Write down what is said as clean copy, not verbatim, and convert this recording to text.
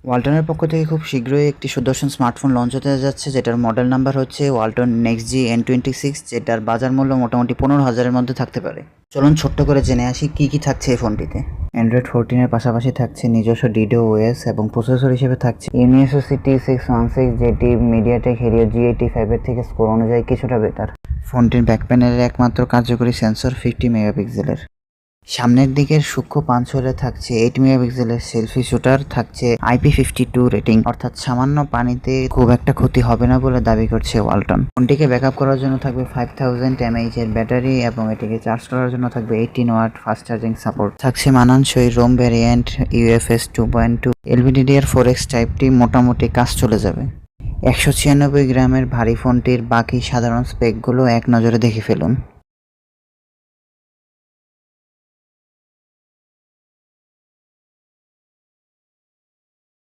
ওয়ালটনের পক্ষ থেকে খুব শীঘ্রই একটি সুদর্শন স্মার্টফোন লঞ্চ হতে যাচ্ছে, যেটার মডেল নাম্বার হচ্ছে ওয়ালটন নেক্সট জি N26, যেটার বাজার মূল্য মোটামুটি 15,000-এর মধ্যে থাকতে পারে। চলুন ছোট্ট করে জেনে আসি কী কী থাকছে এই ফোনটিতে। অ্যান্ড্রয়েড 14-এর পাশাপাশি থাকছে নিজস্ব ডিডো ওএস এবং প্রসেসর হিসেবে থাকছে ইউনিএসওসি T616, যেটি মিডিয়াটেক হেলিও G85 এর থেকে স্কোর অনুযায়ী কিছুটা বেটার। ফোনটির ব্যাক প্যানেলের একমাত্র কার্যকরী সেন্সর 50 মেগাপিক্সেলের। সামনের দিকের সূক্ষ্ম পাঞ্চলে থাকছে 8 মেগাপিক্সেলের সেলফি শুটার, থাকছে IP52 রেটিং, অর্থাৎ সামান্য পানিতে খুব একটা ক্ষতি হবে না বলে দাবি করছে ওয়ালটন। ফোনটিকে ব্যাকআপ করার জন্য থাকবে 5000 mAh এর ব্যাটারি এবং এটিকে চার্জ করার জন্য থাকবে 18 ওয়াট ফাস্ট চার্জিং সাপোর্ট। থাকছে মানানসই রোম ভ্যারিয়েন্ট UFS 2.2 LPDDR4X টাইপটি, মোটামুটি কাজ চলে যাবে। 196 গ্রামের ভারী ফোনটির বাকি সাধারণ স্পেকগুলো এক নজরে দেখে ফেলুন।